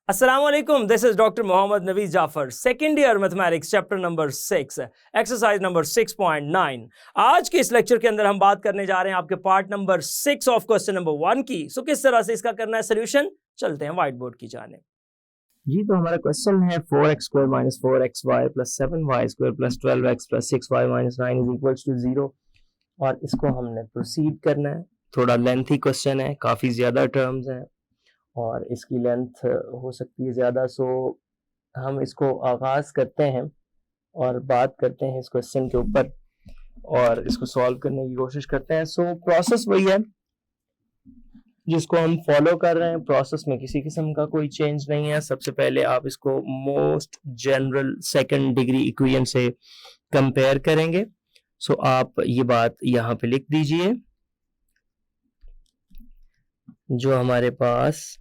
Assalamualaikum, this is Dr. Mohammad Naveed Jafar, second year mathematics chapter number 6, exercise number 6.9। आज के इस lecture के अंदर हम बात करने जा रहे हैं आपके part number 6 of question number 1 की। सो किस तरह से इसका करना है सोल्यूशन, चलते हैं व्हाइट बोर्ड की जाने। जी तो हमारा क्वेश्चन है 4x² - 4xy + 7y² + 12x + 6y - 9 = 0 और इसको हमने प्रोसीड करना है। थोड़ा लेंथी क्वेश्चन है, काफ़ी ज़्यादा टर्म्स हैं और इसकी लेंथ हो सकती है ज़्यादा। सो हम इसको आगाज़ करते हैं और बात करते हैं इस क्वेश्चन के ऊपर और इसको सॉल्व करने की कोशिश करते हैं। सो प्रोसेस वही है जिसको हम फॉलो कर रहे हैं। प्रोसेस में किसी किस्म का कोई चेंज नहीं है। सबसे पहले आप इसको most general second degree equation से कंपेयर करेंगे। सो आप ये बात यहाँ पे लिख दीजिए। जो हमारे पास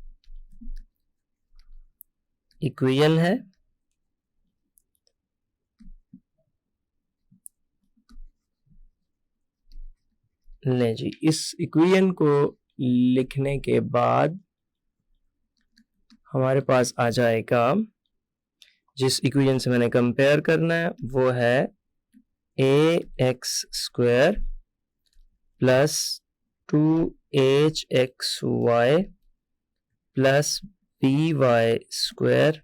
इक्वेशन है ले जी, इस इक्वेशन को लिखने के बाद हमारे पास आ जाएगा, जिस इक्वेशन से मैंने कंपेयर करना है वो है ax² + 2hxy + by²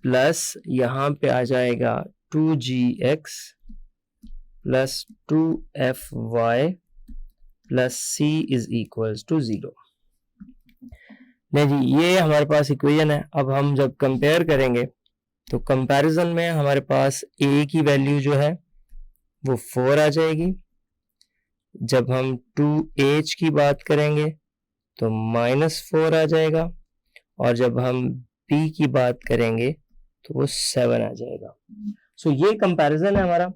प्लस यहाँ पे आ जाएगा 2gx + 2fy + c = 0। नहीं जी, ये हमारे पास इक्वेशन है। अब हम जब कंपेयर करेंगे तो कंपैरिजन में हमारे पास a की वैल्यू जो है वो 4 आ जाएगी। जब हम 2h की बात करेंगे तो -4 आ जाएगा और जब हम b की बात करेंगे तो वो 7 आ जाएगा। सो ये कंपैरिजन है हमारा।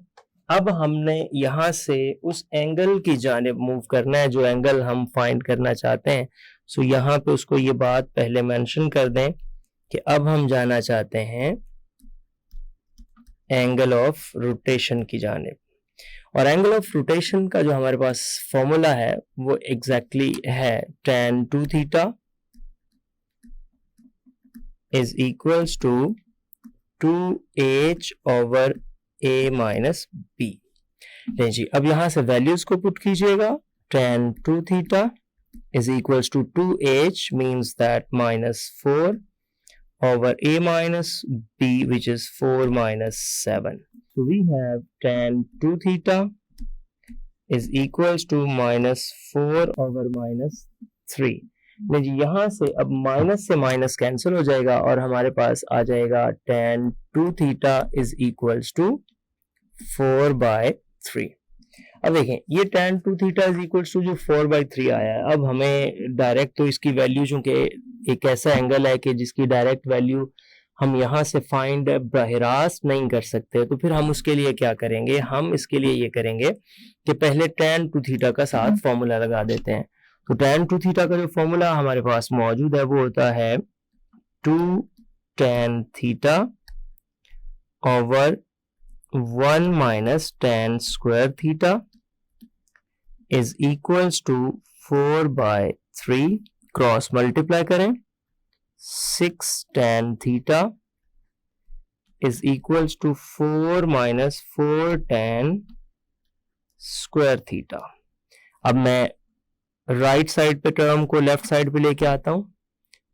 अब हमने यहाँ से उस एंगल की जानिब मूव करना है जो एंगल हम फाइंड करना चाहते हैं। सो यहाँ पे उसको ये बात पहले मेंशन कर दें कि अब हम जाना चाहते हैं एंगल ऑफ रोटेशन की जानिब। और एंगल ऑफ रोटेशन का जो हमारे पास फॉर्मूला है वो एग्जैक्टली है tan 2 theta = 2h over a minus b। नहीं जी, अब यहाँ से वैल्यूज को पुट कीजिएगा। tan 2 theta = 2h means that -4 over a minus b, which is 4 - 7. So we have tan 2 theta = -4 over -3। नहीं जी, यहाँ से अब माइनस से माइनस कैंसिल हो जाएगा और हमारे पास आ जाएगा tan 2 थीटा = 4/3। अब देखें ये tan 2 थीटा = जो 4/3 आया है, अब हमें डायरेक्ट तो इसकी वैल्यू, चूंकि एक ऐसा एंगल है कि जिसकी डायरेक्ट वैल्यू हम यहाँ से फाइंड बराह नहीं कर सकते, तो फिर हम उसके लिए क्या करेंगे, हम इसके लिए ये करेंगे कि पहले tan 2 थीटा का साथ फॉर्मूला लगा देते हैं। तो tan 2 थीटा का जो फॉर्मूला हमारे पास मौजूद है वो होता है 2 tan theta over 1 - tan square theta = 4/3। Cross multiply करें, 6 tan theta = 4 - 4 tan square theta। अब मैं राइट साइड पे टर्म को लेफ्ट साइड पे लेके आता हूं।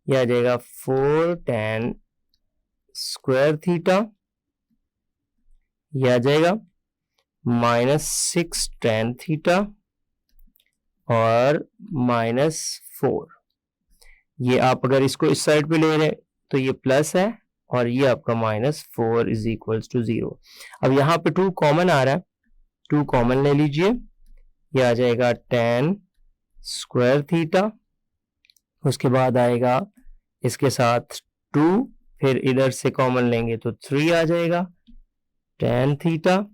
यह आ जाएगा 4 tan square theta, यह आ जाएगा -6 tan थीटा और -4। ये आप अगर इसको इस साइड पे ले रहे हैं तो ये प्लस है और ये आपका -4 = 0। अब यहाँ पे 2 कॉमन आ रहा है, 2 कॉमन ले लीजिए। ये आ जाएगा tan स्क्वायर थीटा, उसके बाद आएगा इसके साथ 2, फिर इधर से कॉमन लेंगे तो 3 आ जाएगा tan थीटा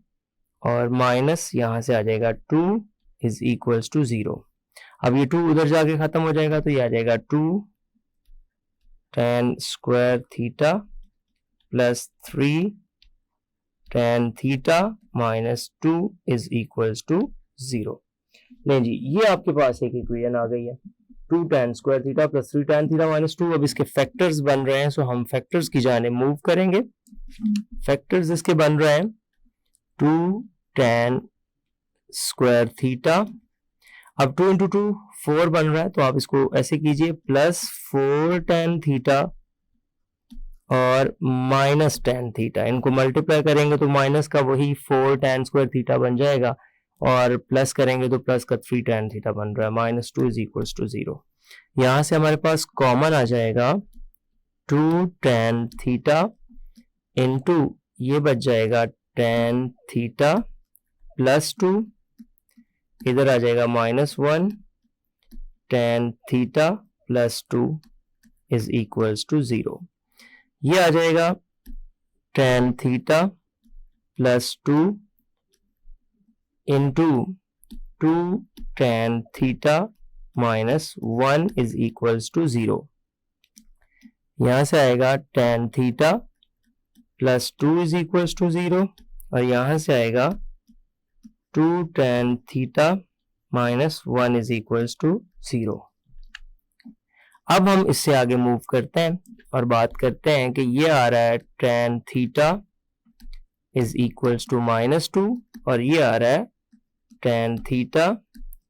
और माइनस यहाँ से आ जाएगा 2 = 0। अब ये 2 उधर जाके खत्म हो जाएगा तो ये आ जाएगा 2 tan square theta + 3 tan theta -2 = 0। नहीं जी, ये आपके पास एक इक्वेशन आ गई है। 2 tan square theta plus 3 tan theta minus 2। अब इसके फैक्टर्स बन रहे हैं, सो हम फैक्टर्स की जाने मूव करेंगे। फैक्टर्स इसके बन रहे हैं 2 tan स्क्वायर थीटा, अब 2 इंटू 2 4 बन रहा है, तो आप इसको ऐसे कीजिए प्लस 4 tan थीटा और माइनस tan थीटा, इनको मल्टीप्लाई करेंगे तो माइनस का वही 4 tan स्क्वायर थीटा बन जाएगा और प्लस करेंगे तो प्लस का 3 tan थीटा बन रहा है। Minus 2 is equals to 0। यहां से हमारे पास कॉमन आ जाएगा 2 tan थीटा इंटू ये बच जाएगा tan थीटा प्लस 2, इधर आ जाएगा minus 1 tan theta plus 2 is equals to 0। ये आ जाएगा tan theta plus 2 into 2 tan theta minus 1 is equals to 0। यहां से आएगा tan theta plus 2 is equals to 0 और यहां से आएगा 2 tan theta minus 1 is equals to 0। अब हम इससे आगे मूव करते हैं और बात करते हैं कि ये आ रहा है tan theta is equals to minus 2 और ये आ रहा है tan theta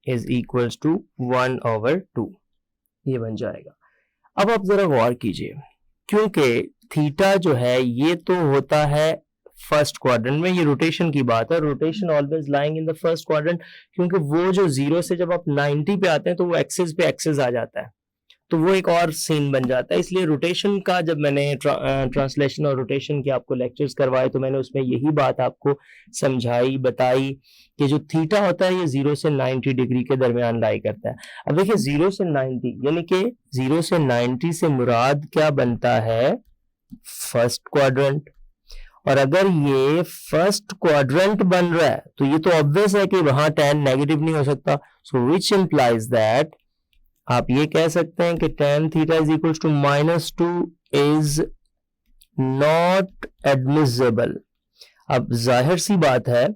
is equals to 1/2। ये बन जाएगा। अब आप जरा गौर कीजिए, क्योंकि थीटा जो है ये तो होता है फर्स्ट क्वाड्रेंट में, ये रोटेशन की बात है, rotation always lying in the first quadrant, क्योंकि वो जो 0 से जब आप 90 पे आते हैं तो वो एक्सिस पे एक्सिस आ जाता है, तो वो एक और सीन बन जाता है। इसलिए रोटेशन का जब मैंने ट्रांसलेशन और रोटेशन के आपको लेक्चर्स करवाए तो मैंने उसमें यही बात आपको समझाई, बताई कि जो थीटा होता है ये 0 से 90 डिग्री के दरमियान लाई करता है। अब देखिए 0 से 90 यानी कि 0 से 90 से मुराद क्या बनता है, फर्स्ट क्वाड्रेंट। और अगर ये फर्स्ट क्वाड्रेंट बन रहा है तो ये तो ऑब्वियस है कि वहां tan नेगेटिव नहीं हो सकता, सो विच इंप्लाइज दैट आप ये कह सकते हैं कि tan theta is equal to minus 2 is not admissible. अब जाहिर सी बात है,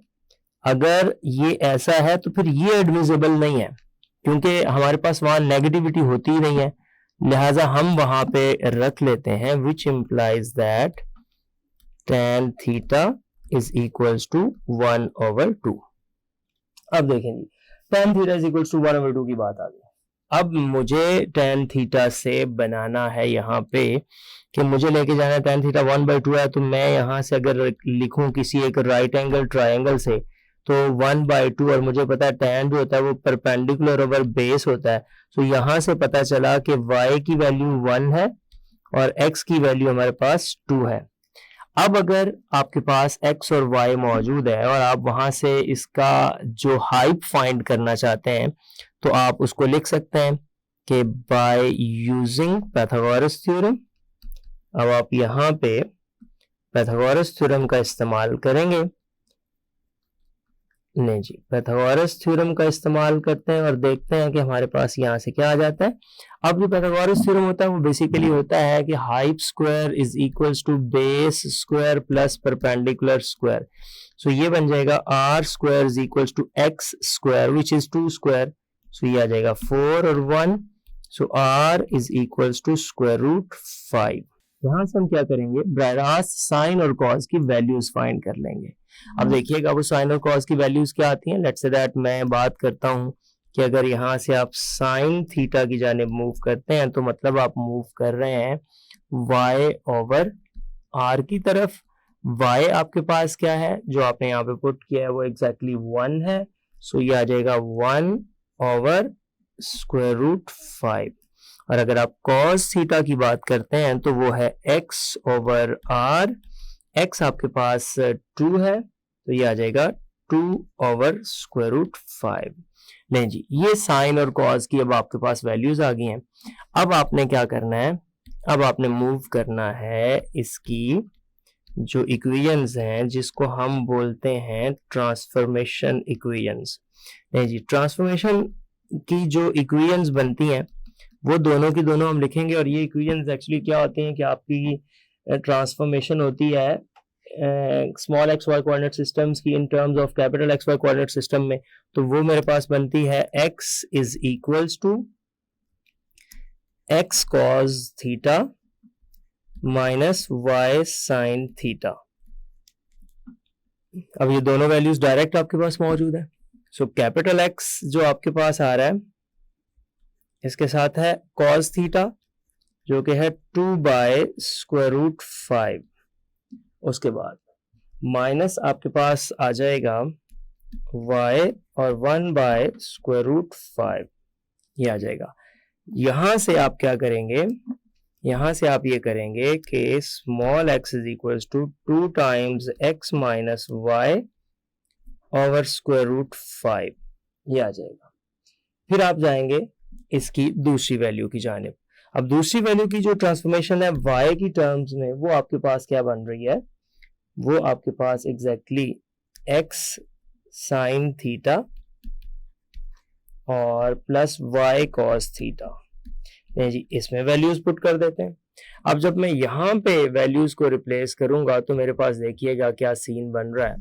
अगर ये ऐसा है तो फिर ये एडमिसिबल नहीं है, क्योंकि हमारे पास वहां नेगेटिविटी होती ही नहीं है, लिहाजा हम वहां पे रख लेते हैं which implies that tan theta is equals to 1/2। अब देखें जी, tan theta is equals to 1/2 की बात आ गई। अब मुझे tan थीटा से बनाना है यहाँ पे कि मुझे लेके जाना है tan थीटा 1/2 है, तो मैं यहाँ से अगर लिखूं किसी एक राइट एंगल ट्राइंगल से तो 1/2, और मुझे पता है tan जो होता है वो परपेंडिकुलर ओवर बेस होता है, तो यहाँ से पता चला कि y की वैल्यू 1 है और x की वैल्यू हमारे पास 2 है। अब अगर आपके पास x और y मौजूद है और आप वहां से इसका जो हाइप फाइंड करना चाहते हैं तो आप उसको लिख सकते हैं कि बाय यूजिंग पाइथागोरस थ्योरम। अब आप यहाँ पे पाइथागोरस थ्योरम का इस्तेमाल करेंगे, नहीं जी, पाइथागोरस थ्योरम का इस्तेमाल करते हैं और देखते हैं कि हमारे पास यहाँ से क्या आ जाता है। अब जो पाइथागोरस थ्योरम होता है वो बेसिकली होता है कि hype square is equals to base square plus perpendicular square. So ये बन जाएगा r square is equals to x square which is 2 square, so ये आ जाएगा 4 और 1, so r is equals to square root 5। यहां से हम क्या करेंगे, बराबर साइन और कॉस की वैल्यूज फाइंड कर लेंगे। अब देखिएगा वो साइन और कॉस की वैल्यूज क्या आती हैं। लेट्स से दैट मैं बात करता हूं कि अगर यहां से आप साइन थीटा की जानिब मूव करते हैं तो मतलब आप मूव कर रहे हैं y/r की तरफ। y आपके पास क्या है जो आपने यहाँ पे पुट किया है वो एग्जैक्टली 1 है, सो ये आ जाएगा 1/√5। और अगर आप cos थीटा की बात करते हैं तो वो है x/r, x आपके पास 2 है तो ये आ जाएगा 2/√5। नहीं जी, ये साइन और कॉस की अब आपके पास वैल्यूज आ गई हैं। अब आपने क्या करना है, अब आपने मूव करना है इसकी जो इक्वेशंस हैं जिसको हम बोलते हैं ट्रांसफॉर्मेशन इक्वेशंस। नहीं जी, ट्रांसफॉर्मेशन की जो इक्वेशंस बनती हैं वो दोनों की दोनों हम लिखेंगे, और ये इक्वेशंस एक्चुअली क्या होती हैं कि आपकी ट्रांसफॉर्मेशन होती है small x Y coordinate systems की in terms of capital x Y coordinate system में। तो वो मेरे पास बनती है x is equals to x cos theta minus y sine theta. अब ये दोनों वैल्यूज डायरेक्ट आपके पास मौजूद है। सो कैपिटल एक्स जो आपके पास आ रहा है इसके साथ है कॉस थीटा जो कि है 2/√5, उसके बाद माइनस आपके पास आ जाएगा y और 1/√5 ये आ जाएगा। यहां से आप क्या करेंगे, यहां से आप ये करेंगे कि small x is equals to 2 times x minus Y over √5 ये आ जाएगा। फिर आप जाएंगे इसकी दूसरी वैल्यू की जानिब। अब दूसरी वैल्यू की जो ट्रांसफॉर्मेशन है y की टर्म्स में वो आपके पास क्या बन रही है, वो आपके पास एग्जैक्टली x साइन थीटा और प्लस y कॉस थीटा। जी इसमें वैल्यूज पुट कर देते हैं। अब जब मैं यहाँ पे वैल्यूज को रिप्लेस करूंगा तो मेरे पास देखिएगा क्या सीन बन रहा है।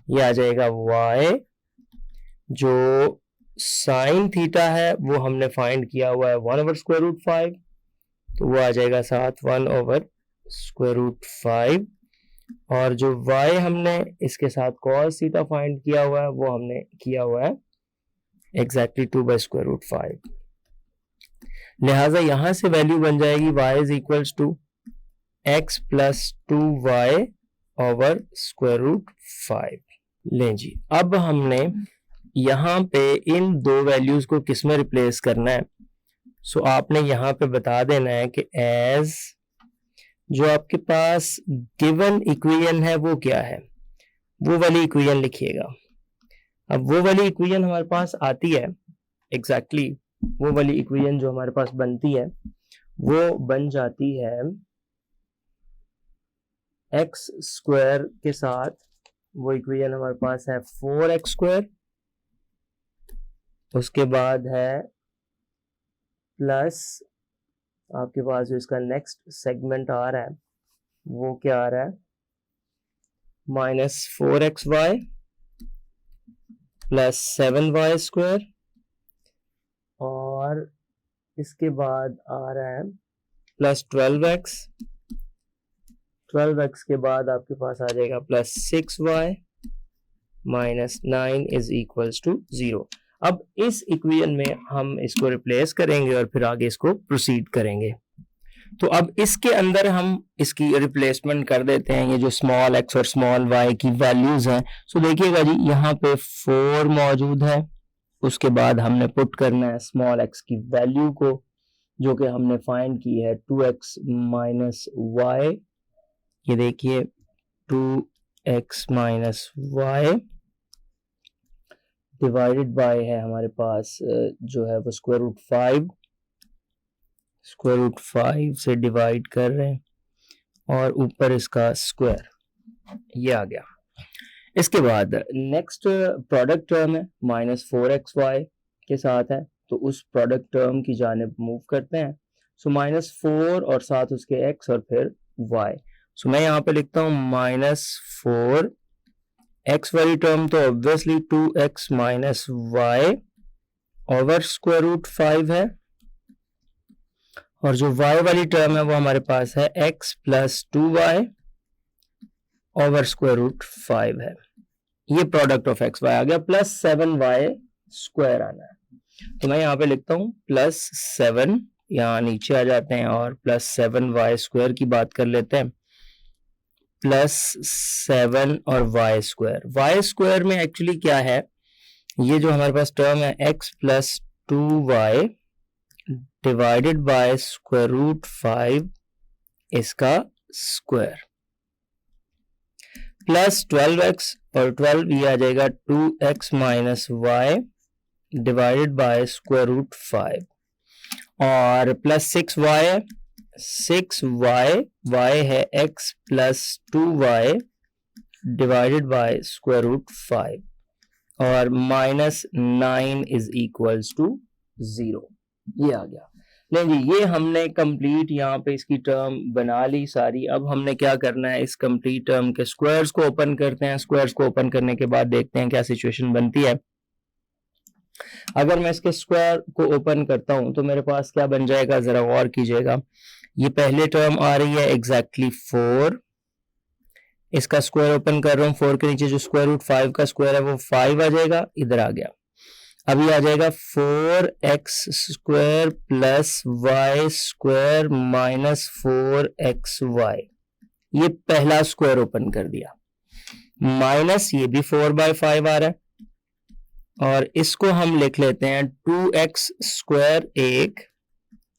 ये आ जाएगा y जो साइन थीटा है वो हमने फाइंड किया हुआ है 1/√5, तो वो आ जाएगा साथ 1/√5, और जो y हमने इसके साथ cos थीटा फाइंड किया हुआ है वो हमने किया हुआ है एग्जैक्टली 2/√5। लिहाजा यहां से वैल्यू बन जाएगी y is equals to x plus 2y over √5। लें जी, अब हमने यहाँ पे इन दो वैल्यूज को किस में रिप्लेस करना है। सो आपने यहाँ पे बता देना है कि एज जो आपके पास गिवन इक्वेशन है वो क्या है, वो वाली इक्वेशन लिखिएगा। अब वो वाली इक्वेशन हमारे पास आती है एग्जैक्टली वो वाली इक्वेशन जो हमारे पास बनती है वो बन जाती है एक्स स्क्वायर के साथ, वो इक्वेशन हमारे पास है 4x², उसके बाद है प्लस आपके पास जो इसका नेक्स्ट सेगमेंट आ रहा है वो क्या आ रहा है -4xy प्लस 7y², और इसके बाद आ रहा है प्लस 12x के बाद आपके पास आ जाएगा plus 6y minus 9 is equals to 0। अब इस इक्वेशन में हम इसको रिप्लेस करेंगे और फिर आगे इसको प्रोसीड करेंगे। तो अब इसके अंदर हम इसकी रिप्लेसमेंट कर देते हैं, ये जो स्मॉल x और स्मॉल y की वैल्यूज हैं। सो देखिएगा जी यहाँ पे 4 मौजूद है, उसके बाद हमने पुट करना है स्मॉल x की वैल्यू को जो कि हमने फाइंड की है 2x माइनस वाई। ये देखिए 2x minus Y divided by है हमारे पास जो है वो √5 से डिवाइड कर रहे हैं और ऊपर इसका स्क्वायर ये आ गया। इसके बाद नेक्स्ट प्रोडक्ट टर्म है -4xy के साथ है, तो उस प्रोडक्ट टर्म की जानिब मूव करते हैं। सो -4 और साथ उसके x और फिर y। सो मैं यहाँ पे लिखता हूँ -4 x वाली टर्म तो obviously 2x minus Y over √5 है, और जो y वाली टर्म है वो हमारे पास है x प्लस 2y ओवर √5 है। ये प्रोडक्ट ऑफ x y आ गया, प्लस 7y² आना है। तो मैं यहाँ पे लिखता हूँ +7, यहाँ नीचे आ जाते हैं और प्लस 7y² की बात कर लेते हैं, +7 और y² में एक्चुअली क्या है, ये जो हमारे पास टर्म है x plus 2y divided by √5 इसका स्क्वायर प्लस 12x और 12 ये आ जाएगा 2x minus Y divided by √5 और प्लस 6y 6y है x plus 2y divided by √5 और -9 इज इक्वल्स टू 0। ये आ गया। नहीं जी, ये हमने कंप्लीट यहाँ पे इसकी टर्म बना ली सारी। अब हमने क्या करना है, इस कंप्लीट टर्म के स्क्वायर्स को ओपन करते हैं। स्क्वायर्स को ओपन करने के बाद देखते हैं क्या सिचुएशन बनती है। अगर मैं इसके स्क्वायर को ओपन करता हूं तो मेरे पास क्या बन जाएगा, जरा गौर कीजिएगा। ये पहले टर्म आ रही है एग्जैक्टली 4, इसका स्क्वायर ओपन कर रहा हूँ, 4 के नीचे जो स्क्वायर रूट 5 का स्क्वायर है वो 5 आ जाएगा, इधर आ गया। अभी आ जाएगा 4x square plus y square minus 4xy, ये पहला स्क्वायर ओपन कर दिया, माइनस ये भी 4/5 आ रहा है, और इसको हम लिख लेते हैं 2x स्क्वायर, एक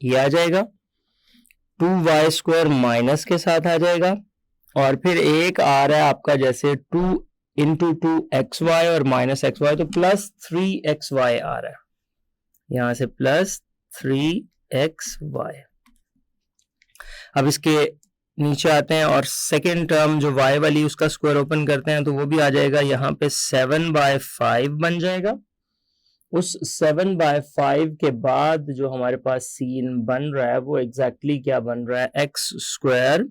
ये आ जाएगा, 2y स्क्वायर माइनस के साथ आ जाएगा, और फिर एक आ रहा है आपका जैसे 2 इंटू 2xy और माइनस xy, तो प्लस 3xy आ रहा है, यहां से प्लस 3xy। अब इसके नीचे आते हैं और सेकेंड टर्म जो y वाली उसका स्क्वायर ओपन करते हैं तो वो भी आ जाएगा, यहाँ पे 7/5 बन जाएगा। उस 7/5 के बाद जो हमारे पास सीन बन रहा है वो एग्जैक्टली क्या बन रहा है, x स्क्वायर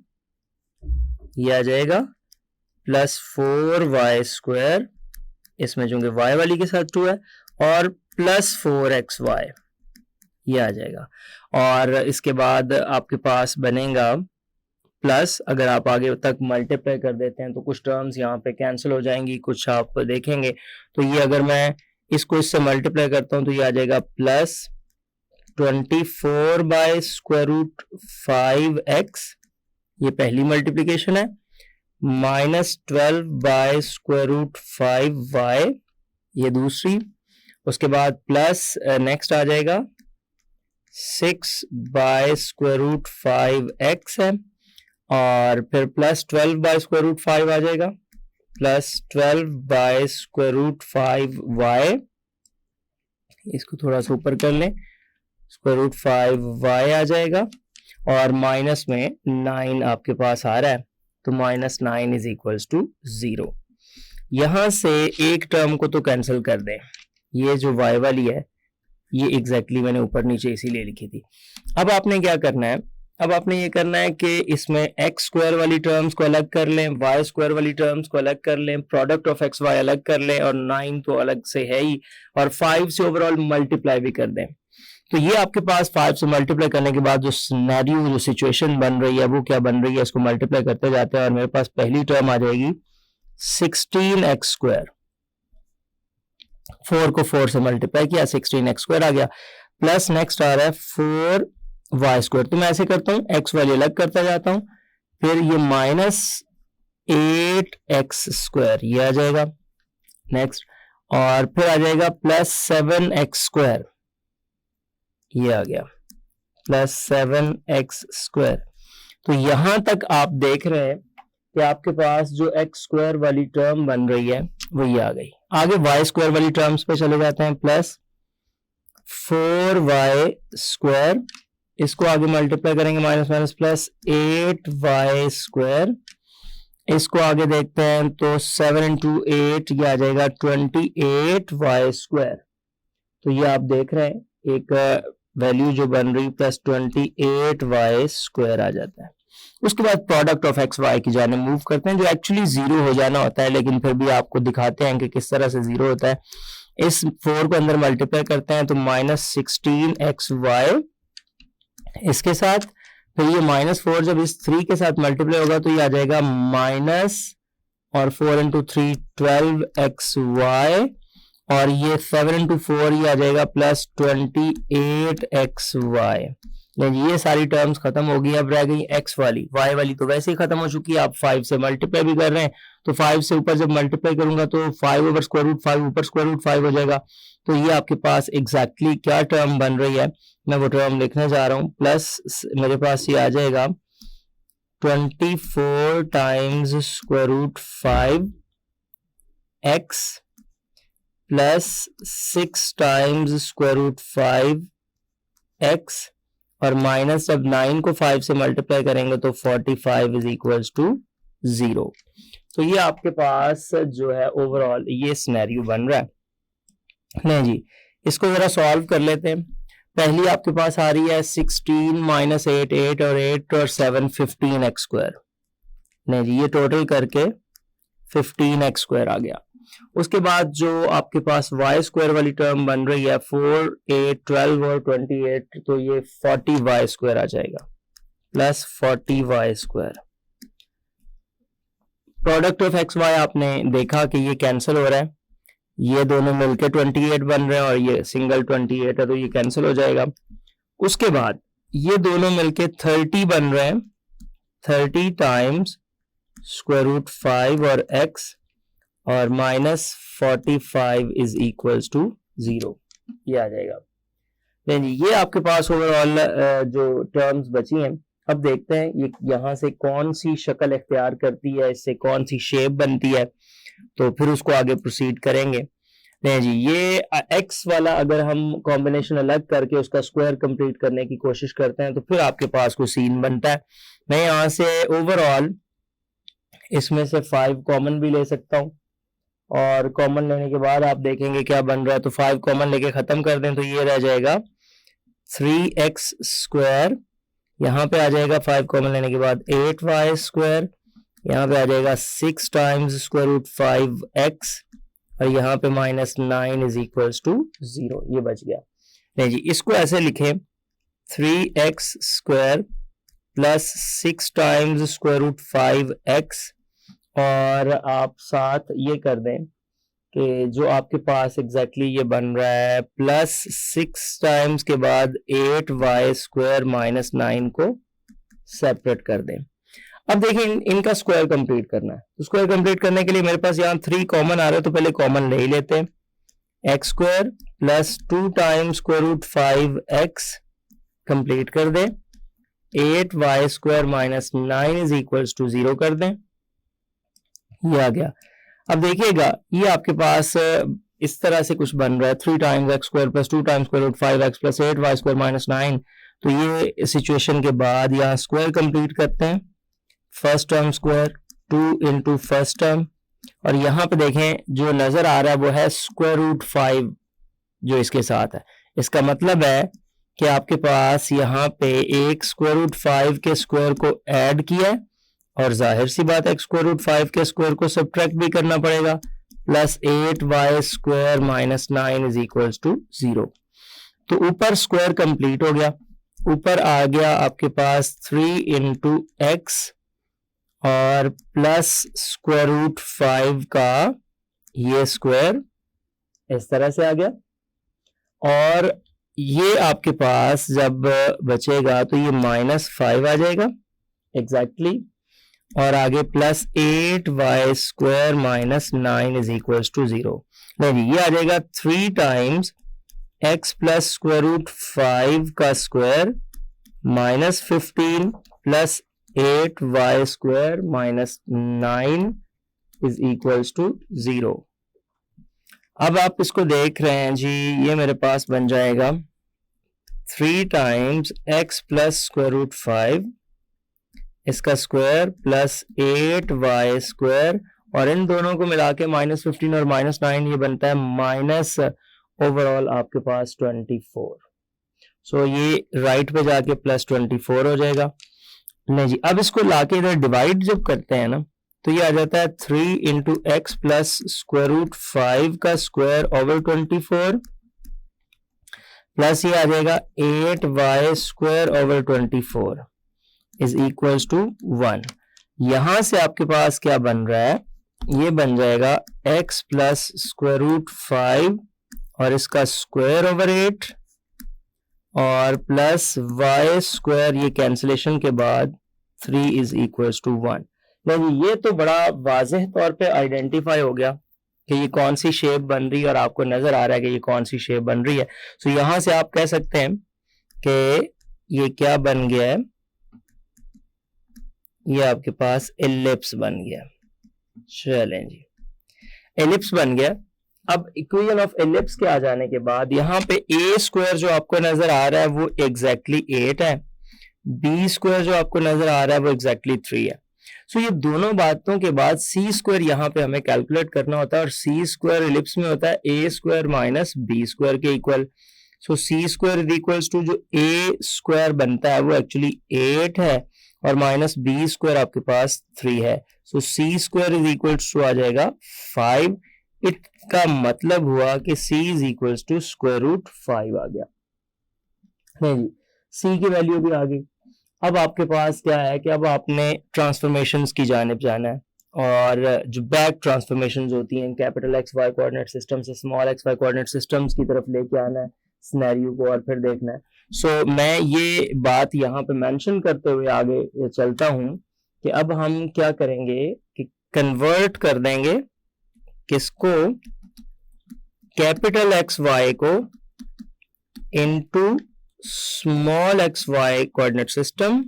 ये आ जाएगा प्लस 4y स्क्वायर, इसमें चूंकि y वाली के साथ 2 है, और प्लस 4xy ये आ जाएगा। और इसके बाद आपके पास बनेगा प्लस, अगर आप आगे तक मल्टीप्लाई कर देते हैं तो कुछ टर्म्स यहाँ पे कैंसिल हो जाएंगी, कुछ आप देखेंगे। तो ये अगर मैं इसको इससे मल्टीप्लाई करता हूँ तो ये आ जाएगा प्लस 24/√5x, ये पहली मल्टीप्लिकेशन है, माइनस 12/√5y ये दूसरी, उसके बाद प्लस नेक्स्ट आ जाएगा 6/√5x है, और फिर प्लस 12/√5 आ जाएगा, प्लस 12/√5y, इसको थोड़ा सा ऊपर कर लें, √5y आ जाएगा, और माइनस में 9 आपके पास आ रहा है, तो -9 इज इक्वल्स टू 0। यहां से एक टर्म को तो कैंसिल कर दें, ये जो y वाली है ये एग्जैक्टली मैंने ऊपर नीचे इसीलिए लिखी थी। अब आपने क्या करना है, अब आपने ये करना है कि इसमें x स्क्वायर वाली टर्म्स को अलग कर लें, y स्क्वायर वाली टर्म्स को अलग कर लें, प्रोडक्ट ऑफ x y अलग कर लें, और 9 तो अलग से है ही, और 5 से ओवरऑल मल्टीप्लाई भी कर दें। तो ये आपके पास 5 से मल्टीप्लाई करने के बाद जो सिनेरियो, जो सिचुएशन बन रही है वो क्या बन रही है, इसको मल्टीप्लाई करते जाते हैं और मेरे पास पहली टर्म आ जाएगी 16x स्क्वायर, 4 को 4 से मल्टीप्लाई किया, 16x स्क्वायर आ गया, प्लस नेक्स्ट आ रहा है 4y स्क्वायर। तो मैं ऐसे करता हूँ, x वाली अलग करता जाता हूँ, फिर ये माइनस 8x स्क्वायर ये आ जाएगा नेक्स्ट, और फिर आ जाएगा प्लस 7x स्क्वायर ये आ गया, प्लस 7x स्क्वायर। तो यहां तक आप देख रहे हैं कि आपके पास जो x स्क्वायर वाली टर्म बन रही है वो ये आ गई। आगे y स्क्वायर वाली टर्म्स पे चले जाते हैं, प्लस 4y स्क्वायर, इसको आगे मल्टीप्लाई करेंगे, minus minus plus 8y square, इसको आगे देखते हैं तो 7 इंटू 8 ये आ जाएगा 28y स्क्वायर। तो ये आप देख रहे हैं एक वैल्यू जो बन रही प्लस 28y स्क्वायर आ जाता है। उसके बाद प्रोडक्ट ऑफ एक्स वाई की जाने मूव करते हैं, जो एक्चुअली 0 हो जाना होता है, लेकिन फिर भी आपको दिखाते हैं कि किस तरह से 0 होता है। इस 4 को अंदर मल्टीप्लाई करते हैं तो -16xy इसके साथ, फिर ये -4 जब इस 3 के साथ मल्टीप्लाई होगा तो ये आ जाएगा माइनस, और 4 इंटू 3 12xy, और ये 7 इंटू 4 ये आ जाएगा प्लस 28xy। ये सारी टर्म्स खत्म हो गई, अब रह गई x वाली, y वाली तो वैसे ही खत्म हो चुकी है। आप 5 से मल्टीप्लाई भी कर रहे हैं तो 5 से ऊपर जब मल्टीप्लाई करूंगा तो 5/√5 ऊपर √5 हो जाएगा। तो ये आपके पास एग्जैक्टली क्या टर्म बन रही है, मैं वो टर्म लिखने जा रहा हूं। प्लस मेरे पास ये आ जाएगा 24 times √5x plus 6 times √5x, और माइनस जब 9 को 5 से मल्टीप्लाई करेंगे तो 45 इज इक्वल्स टू 0। तो ये आपके पास जो है ओवरऑल ये सिनेरियो बन रहा है। नहीं जी, इसको जरा सॉल्व कर लेते हैं। पहली आपके पास आ रही है 16 माइनस 8 8 और 8 और 7 15x स्क्वायर। नहीं जी, ये टोटल करके 15x स्क्वायर आ गया। उसके बाद जो आपके पास वाई स्क्वायर वाली टर्म बन रही है 4, 8, 12 और 28, तो ये 40 वाई स्क्वायर आ जाएगा plus 40 y square. Product of x y आपने देखा कि ये कैंसिल हो रहा है, ये दोनों मिलके 28 बन रहे हैं और ये सिंगल 28 है तो ये कैंसिल हो जाएगा। उसके बाद ये दोनों मिलके 30 बन रहे हैं, 30 टाइम्स स्क्वायर रूट 5 और x और माइनस 45 इज इक्वल्स टू 0, ये आ जाएगा। देन ये आपके पास ओवरऑल जो टर्म्स बची हैं। अब देखते हैं ये यहाँ से कौन सी शक्ल इख्तियार करती है, इससे कौन सी शेप बनती है, तो फिर उसको आगे प्रोसीड करेंगे। नहीं जी, ये x वाला अगर हम कॉम्बिनेशन अलग करके उसका स्क्वायर कंप्लीट करने की कोशिश करते हैं तो फिर आपके पास कोई सीन बनता है। मैं यहाँ से ओवरऑल इसमें से 5 कॉमन भी ले सकता हूँ और कॉमन लेने के बाद आप देखेंगे क्या बन रहा है। तो 5 कॉमन लेके खत्म कर दें तो ये रह जाएगा 3x स्क्वायर, यहाँ पे आ जाएगा 5 कॉमन लेने के बाद 8y स्क्वायर, यहाँ पे आ जाएगा 6 टाइम्स स्क्वायर रूट 5x और यहाँ पे माइनस 9 इज इक्वल्स टू 0, ये बच गया। नहीं जी, इसको ऐसे लिखें 3x square plus 6 times square root 5x और आप साथ ये कर दें कि जो आपके पास एग्जैक्टली ये बन रहा है प्लस 6 टाइम्स के बाद 8y स्क्वायर माइनस 9 को सेपरेट कर दें। अब देखिए इनका स्क्वायर कंप्लीट करना है, तो स्क्वायर कंप्लीट करने के लिए मेरे पास यहाँ 3 कॉमन आ रहे हैं तो पहले कॉमन ले ही लेते हैं। X square plus 2 times square root 5x complete कर दें, 8y square minus 9 is equals to 0 कर दें, ये आ गया। अब देखिएगा ये आपके पास इस तरह से कुछ बन रहा है 3 times x square plus 2 times square root 5x plus 8y square minus 9। तो ये सिचुएशन के बाद यहाँ स्क्वायर कंप्लीट करते हैं, first term square 2 into first term और यहाँ पे देखें जो नजर आ रहा है वो है स्क्वायर रूट 5 जो इसके साथ है। इसका मतलब है कि आपके पास यहाँ पे एक स्क्वायर रूट 5 के स्क्वायर को ऐड किया है और जाहिर सी बात है स्क्वायर रूट 5 के स्क्वायर को सब्ट्रैक्ट भी करना पड़ेगा, plus 8y square minus 9 is equals to 0। तो ऊपर स्क्वायर कंप्लीट हो गया, ऊपर आ गया आपके पास 3 इंटू एक्स और प्लस स्क्वायर रूट 5 का ये स्क्वायर इस तरह से आ गया और ये आपके पास जब बचेगा तो ये माइनस 5 आ जाएगा एग्जैक्टली और आगे plus 8y square minus 9 is equals to 0। नहीं ये आ जाएगा 3 times x plus square root 5 का square minus 15 plus 8y square minus 9 is equals to 0। अब आप इसको देख रहे हैं जी, ये मेरे पास बन जाएगा 3 times x plus square root 5 इसका स्क्वायर प्लस 8y स्क्वायर और इन दोनों को मिला के माइनस 15 और माइनस 9 ये बनता है माइनस ओवरऑल आपके पास 24। सो ये राइट पे जाके प्लस 24 हो जाएगा। नहीं जी, अब इसको लाके इधर डिवाइड जब करते हैं ना तो ये आ जाता है 3 into x plus square root 5 का स्क्वायर ओवर 24 प्लस ये आ जाएगा 8y square over 24 is equals to 1। यहां से आपके पास क्या बन रहा है, ये बन जाएगा x प्लस स्क्वायर रूट 5 और इसका स्क्वायर ओवर 8 और प्लस y स्क्वायर, ये कैंसिलेशन के बाद 3 इज इक्वल्स टू 1। नहीं ये तो बड़ा वाज़ेह तौर पे आइडेंटिफाई हो गया कि ये कौन सी शेप बन रही है और आपको नजर आ रहा है कि ये कौन सी शेप बन रही है। सो यहां से आप कह सकते हैं कि ये क्या बन गया है, ये आपके पास एलिप्स बन गया। चलें जी, एलिप्स बन गया। अब इक्वेशन ऑफ एलिप्स के आ जाने के बाद यहाँ पे ए स्क्वायर जो आपको नजर आ रहा है वो एग्जैक्टली 8 है, बी स्क्वायर जो आपको नजर आ रहा है वो एग्जैक्टली 3 है। सो ये दोनों बातों के बाद सी स्क्वायर यहाँ पे हमें कैलकुलेट करना होता है और सी स्क्वायर एलिप्स में होता है a square minus b square के equal. So c square is equals to जो ए स्क्वायर बनता है वो एक्चुअली 8 है और माइनस बी स्क्वायर आपके पास 3 है। So c square is equals to आ जाएगा 5। इसका मतलब हुआ कि c is equals to square root 5 आ गया। नहीं जी, c की वैल्यू भी आ गई। अब आपके पास क्या है कि अब आपने ट्रांसफॉर्मेशंस की जानिब जाना है, और जो बैक ट्रांसफॉर्मेशंस होती हैं capital x Y coordinate system से small x Y coordinate systems की तरफ लेके आना है सिनेरियो को, और फिर देखना है। सो मैं ये बात यहाँ पे मेंशन करते हुए आगे चलता हूँ कि अब हम क्या करेंगे कि कन्वर्ट कर देंगे किसको, कैपिटल एक्स वाई को into small x Y coordinate system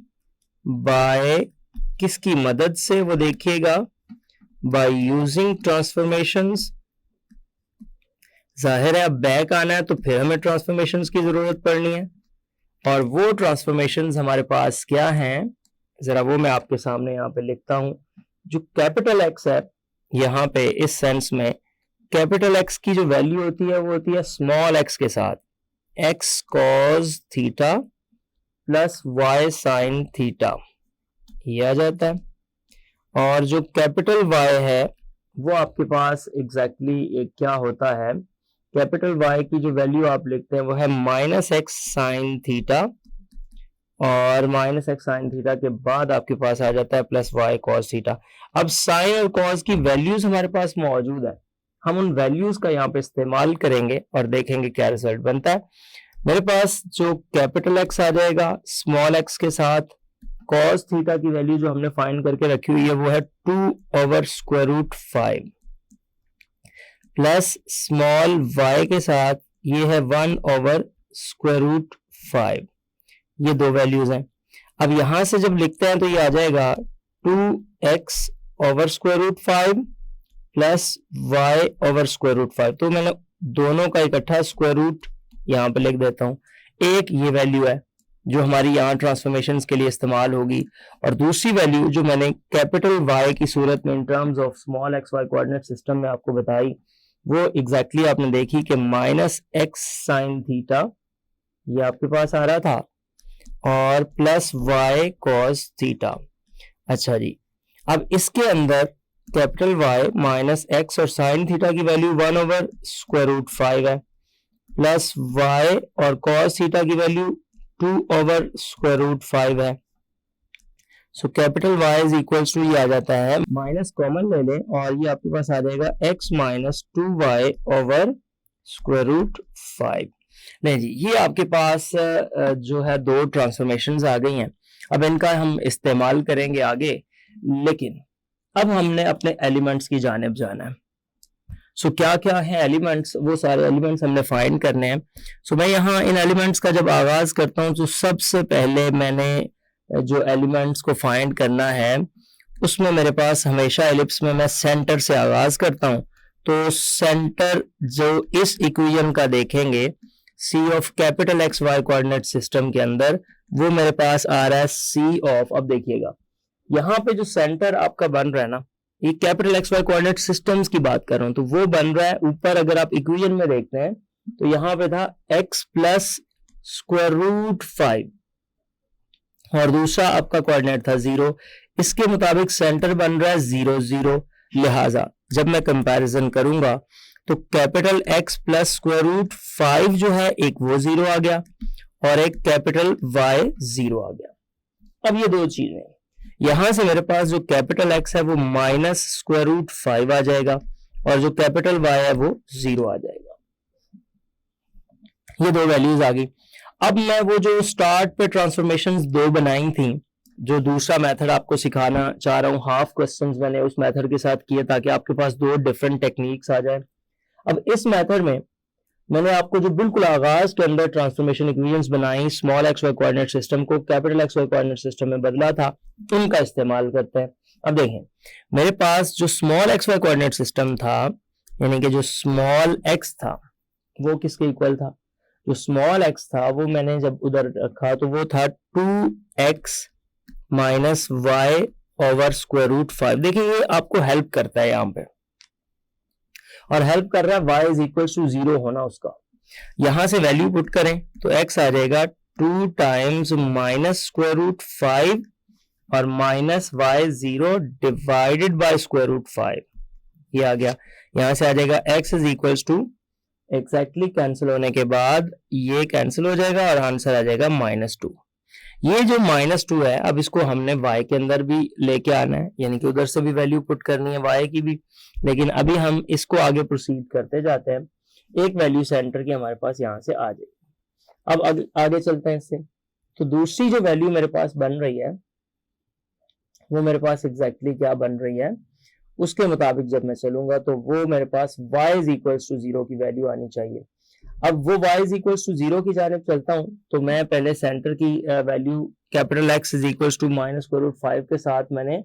by किसकी मदद से, वो देखिएगा बाय यूजिंग ट्रांसफॉर्मेशंस। जाहिर है अब बैक आना है तो फिर हमें ट्रांसफॉर्मेशंस की जरूरत पड़नी है, और वो ट्रांसफॉर्मेशंस हमारे पास क्या हैं, जरा वो मैं आपके सामने यहाँ पे लिखता हूं। जो कैपिटल एक्स है यहाँ पे इस सेंस में कैपिटल एक्स की जो वैल्यू होती है वो होती है स्मॉल एक्स के साथ x cos theta plus y sine theta, ये आ जाता है। और जो कैपिटल वाई है वो आपके पास एग्जैक्टली क्या होता है, कैपिटल वाई की जो वैल्यू आप लिखते हैं वो है माइनस एक्स साइन थीटा, और माइनस एक्स साइन थीटा के बाद आपके पास आ जाता है प्लस वाई कॉस थीटा। अब साइन और कॉस की वैल्यूज हमारे पास मौजूद है, हम उन वैल्यूज का यहाँ पे इस्तेमाल करेंगे और देखेंगे क्या रिजल्ट बनता है। मेरे पास जो कैपिटल एक्स आ जाएगा स्मॉल एक्स के साथ कॉस थीटा की वैल्यू जो हमने फाइंड करके रखी हुई है वो है 2/√5 प्लस स्मॉल y के साथ ये है 1/√5। ये दो वैल्यूज हैं। अब यहां से जब लिखते हैं तो ये आ जाएगा 2x/√5 प्लस y/√5। तो मैंने दोनों का इकट्ठा स्क्वायर रूट यहाँ पे लिख देता हूँ। एक ये वैल्यू है जो हमारी यहाँ ट्रांसफॉर्मेशंस के लिए इस्तेमाल होगी, और दूसरी वैल्यू जो मैंने कैपिटल y की सूरत में in terms of small x Y coordinate system में आपको बताई वो एग्जैक्टली आपने देखी कि माइनस एक्स साइन थीटा ये आपके पास आ रहा था और प्लस वाई कॉस थीटा। अच्छा जी, अब इसके अंदर कैपिटल वाई माइनस एक्स और साइन थीटा की वैल्यू 1/√5 है, प्लस वाई और कॉस थीटा की वैल्यू 2/√5 है। So capital y is equals to ये आ जाता है, माइनस कॉमन ले लें और ये आपके पास आ जाएगा x माइनस 2y/√5। नहीं जी, ये आपके पास जो है दो ट्रांसफॉर्मेशंस आ गई हैं। अब इनका हम इस्तेमाल करेंगे आगे, लेकिन अब हमने अपने एलिमेंट्स की जानिब जाना है। सो क्या क्या है एलिमेंट्स, वो सारे एलिमेंट्स हमने फाइंड करने हैं। सो मैं यहाँ इन एलिमेंट्स का जब आगाज करता हूँ तो सबसे पहले मैंने जो एलिमेंट्स को फाइंड करना है उसमें मेरे पास हमेशा एलिप्स में मैं सेंटर से आगाज करता हूँ। तो सेंटर जो इस इक्वेशन का देखेंगे see of capital x Y coordinate system के अंदर, वो मेरे पास आ रहा है सी ऑफ, अब देखिएगा यहाँ पे जो सेंटर आपका बन रहा है ना, ये capital x Y coordinate systems की बात कर रहा हूं, तो वो बन रहा है ऊपर। अगर आप इक्वेशन में देखते हैं तो यहाँ पे था x प्लस √5 और दूसरा आपका कोऑर्डिनेट था 0। इसके मुताबिक सेंटर बन रहा है 0 0। लिहाजा जब मैं कंपैरिजन करूंगा तो कैपिटल x प्लस √5 जो है एक वो 0 आ गया और एक कैपिटल y 0 आ गया। अब ये दो चीजें, यहां से मेरे पास जो कैपिटल x है वो माइनस √5 आ जाएगा और जो कैपिटल y है वो 0 आ जाएगा। ये दो वैल्यूज आ गई। अब मैं वो जो स्टार्ट पे ट्रांसफॉर्मेशंस दो बनाई थी, जो दूसरा मेथड आपको सिखाना चाह रहा हूँ, हाफ क्वेश्चंस मैंने उस मेथड के साथ किए ताकि आपके पास दो डिफरेंट टेक्निक्स आ जाए। अब इस मेथड में मैंने आपको जो बिल्कुल आगाज के अंदर ट्रांसफॉर्मेशन इक्वेशंस बनाई, small x Y coordinate system को capital x Y coordinate system में बदला था, उनका इस्तेमाल करते हैं। अब देखें मेरे पास जो small x Y coordinate system था, यानी कि जो स्मॉल एक्स था वो किसके इक्वल था, जो स्मॉल एक्स था वो मैंने जब उधर रखा तो वो था 2x माइनस y/√5। देखिए ये आपको हेल्प करता है यहाँ पे, और हेल्प कर रहा है y इज इक्वल टू 0 होना उसका। यहां से वैल्यू पुट करें तो x आ जाएगा 2 टाइम्स -√5 और माइनस y0 डिवाइडेड बाय √5। ये आ गया, यहाँ से आ जाएगा x is equals to, exactly cancel होने के बाद ये कैंसिल हो जाएगा और आंसर आ जाएगा -2। ये जो -2 है, अब इसको हमने y के अंदर भी लेके आना है, यानी कि उधर से भी वैल्यू पुट करनी है y की भी, लेकिन अभी हम इसको आगे प्रोसीड करते जाते हैं। एक वैल्यू सेंटर की हमारे पास यहाँ से आ जाएगी। अब आगे चलते हैं इससे। तो दूसरी जो वैल्यू मेरे पास बन रही है वो मेरे पास एग्जैक्टली क्या बन रही है, उसके मुताबिक जब मैं चलूंगा तो वो मेरे पास y इज इक्वल्स टू 0 की वैल्यू आनी चाहिए। अब वो y इज इक्वल्स टू 0 की जानिब चलता हूं, तो मैं पहले सेंटर की value capital x is equals to -√5 के साथ मैंने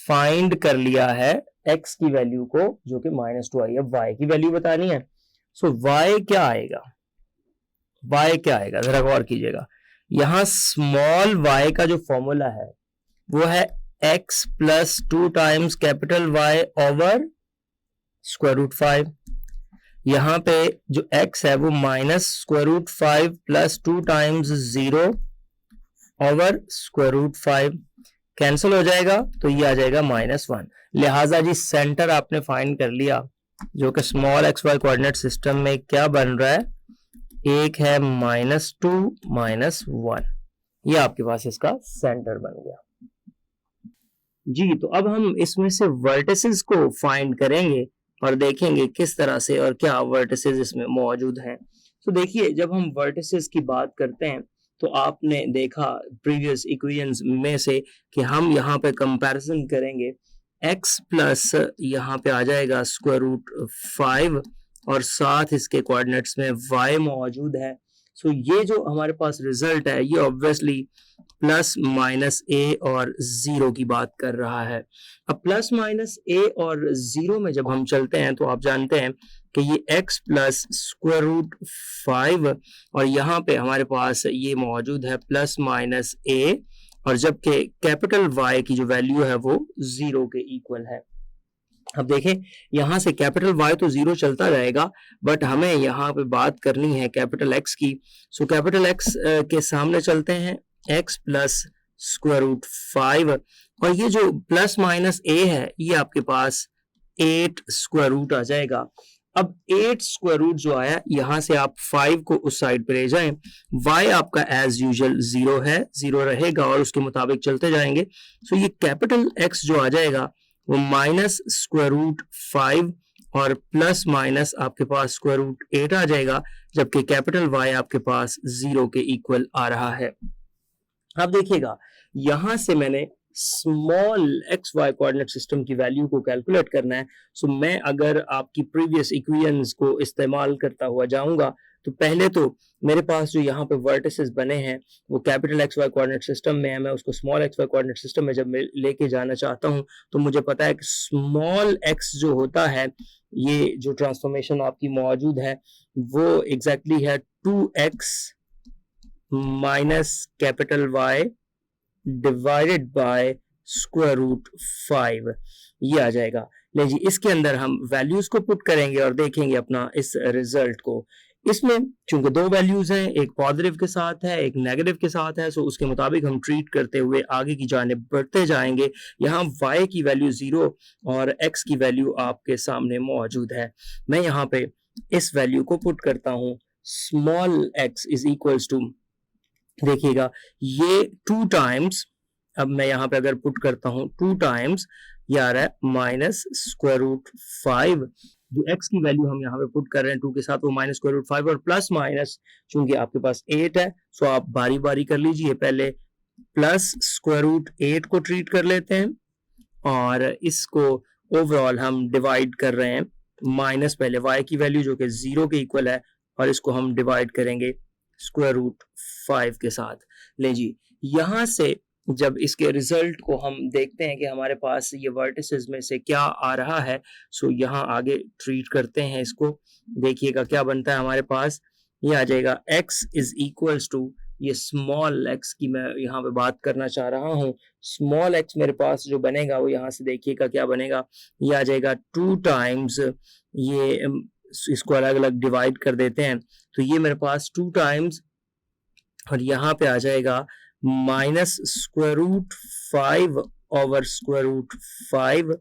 फाइंड कर लिया है x की वैल्यू को, जो कि -2 आई है। y की वैल्यू बतानी है, सो y क्या आएगा, y क्या आएगा जरा गौर कीजिएगा। यहाँ स्मॉल y का जो फॉर्मूला है वो है x plus 2 times capital Y over √5। यहाँ पे जो x है वो -√5 प्लस 2 टाइम्स 0 ओवर √5 कैंसिल हो जाएगा, तो ये आ जाएगा -1। लिहाजा जी सेंटर आपने फाइंड कर लिया, जो कि स्मॉल xy कोऑर्डिनेट सिस्टम में क्या बन रहा है, एक है -2 -1, ये आपके पास इसका सेंटर बन गया जी। तो अब हम इसमें से वर्टिसेस को फाइंड करेंगे और देखेंगे किस तरह से और क्या वर्टिसेस इसमें मौजूद हैं। तो देखिए, जब हम वर्टिसेस की बात करते हैं तो आपने देखा प्रीवियस इक्वेशंस में से कि हम यहाँ पे कंपैरिजन करेंगे, x प्लस यहाँ पे आ जाएगा √5 और साथ इसके कोऑर्डिनेट्स में y मौजूद है। सो ये जो हमारे पास रिजल्ट है ये ऑब्वियसली प्लस माइनस a और 0 की बात कर रहा है। अब प्लस माइनस a और 0 में जब हम चलते हैं तो आप जानते हैं कि ये x प्लस √5 और यहाँ पे हमारे पास ये मौजूद है प्लस माइनस a, और जबकि कैपिटल Y की जो वैल्यू है वो 0 के इक्वल है। अब देखें, यहाँ से कैपिटल Y तो 0 चलता रहेगा, बट हमें यहाँ पे बात करनी है कैपिटल X की। सो कैपिटल X के सामने चलते हैं, x प्लस √5, और ये जो प्लस माइनस a है ये आपके पास 8 स्क्वायर रूट आ जाएगा। अब 8 स्क्वायर रूट जो आया, यहाँ से आप 5 को उस साइड पे ले जाएं, y आपका एज यूजुअल 0 है, 0 रहेगा और उसके मुताबिक चलते जाएंगे। सो ये कैपिटल X जो आ जाएगा वो -√5 और प्लस माइनस आपके पास √8 आ जाएगा, जबकि कैपिटल Y आपके पास 0 के इक्वल आ रहा है। अब देखिएगा, यहां से मैंने स्मॉल XY कोऑर्डिनेट सिस्टम की वैल्यू को कैलकुलेट करना है। सो मैं अगर आपकी प्रीवियस इक्वेशंस को इस्तेमाल करता हुआ जाऊंगा तो पहले तो मेरे पास जो यहाँ पे वर्टिसेस बने हैं वो कैपिटल XY कोऑर्डिनेट सिस्टम में है। मैं उसको स्मॉल XY कोऑर्डिनेट सिस्टम में जब मैं लेके जाना चाहता हूँ तो मुझे पता है कि स्मॉल x जो होता है, ये जो ट्रांसफॉर्मेशन आपकी मौजूद है वो एग्जैक्टली है 2x minus capital Y divided bye √5, ये आ जाएगा। ले जी, इसके अंदर हम वैल्यूज को पुट करेंगे और देखेंगे अपना इस रिजल्ट को। इसमें चूंकि दो वैल्यूज हैं, एक पॉजिटिव के साथ है एक नेगेटिव के साथ है, सो उसके मुताबिक हम ट्रीट करते हुए आगे की जानिब बढ़ते जाएंगे। यहाँ y की वैल्यू 0 और x की वैल्यू आपके सामने मौजूद है। मैं यहाँ पे इस वैल्यू को पुट करता हूँ, small x is equals to, देखिएगा ये 2 टाइम्स, अब मैं यहाँ पे अगर पुट करता हूँ 2 टाइम्स, ये आ रहा है -√5। जो x की वैल्यू हम यहाँ पे पुट कर रहे हैं 2 के साथ वो -√5 और प्लस माइनस चूंकि आपके पास 8 है, सो आप बारी बारी कर लीजिए। पहले +√8 को ट्रीट कर लेते हैं और इसको ओवरऑल हम डिवाइड कर रहे हैं माइनस, पहले y की वैल्यू जो कि 0 के इक्वल है और इसको हम डिवाइड करेंगे √5 के साथ। ले जी, यहाँ से जब इसके रिजल्ट को हम देखते हैं कि हमारे पास ये वर्टिसेस में से क्या आ रहा है, सो यहाँ आगे ट्रीट करते हैं इसको। देखिएगा क्या बनता है हमारे पास, ये आ जाएगा x इज इक्वल्स टू, ये स्मॉल x की मैं यहाँ पे बात करना चाह रहा हूँ, स्मॉल x मेरे पास जो बनेगा वो यहाँ से देखिएगा क्या बनेगा, ये आ जाएगा 2 टाइम्स, ये इसको अलग अलग डिवाइड कर देते हैं तो ये मेरे पास 2 टाइम्स और यहाँ पे आ जाएगा -√5 ओवर √5,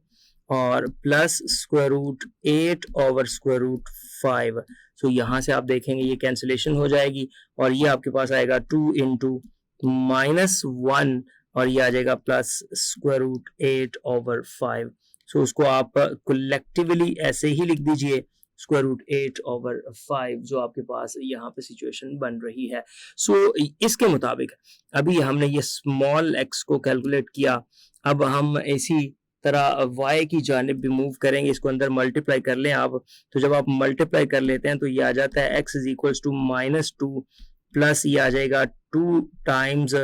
और plus square root 8 over square root 5। सो यहाँ से आप देखेंगे ये कैंसिलेशन हो जाएगी और ये आपके पास आएगा 2 इंटू -1 और ये आ जाएगा प्लस स्क्वायर रूट 8 ओवर 5। सो उसको आप कलेक्टिवली ऐसे ही लिख दीजिए स्क्वायर रूट 8 ओवर 5 जो आपके पास यहाँ पे सिचुएशन बन रही है। सो इसके मुताबिक अभी हमने ये स्मॉल x को कैलकुलेट किया, अब हम इसी तरह y की जानिब भी मूव करेंगे, इसको अंदर मल्टीप्लाई कर लें आप। तो जब आप मल्टीप्लाई कर लेते हैं तो ये आ जाता है x इज इक्वल्स टू -2 प्लस ये आ जाएगा 2 टाइम्स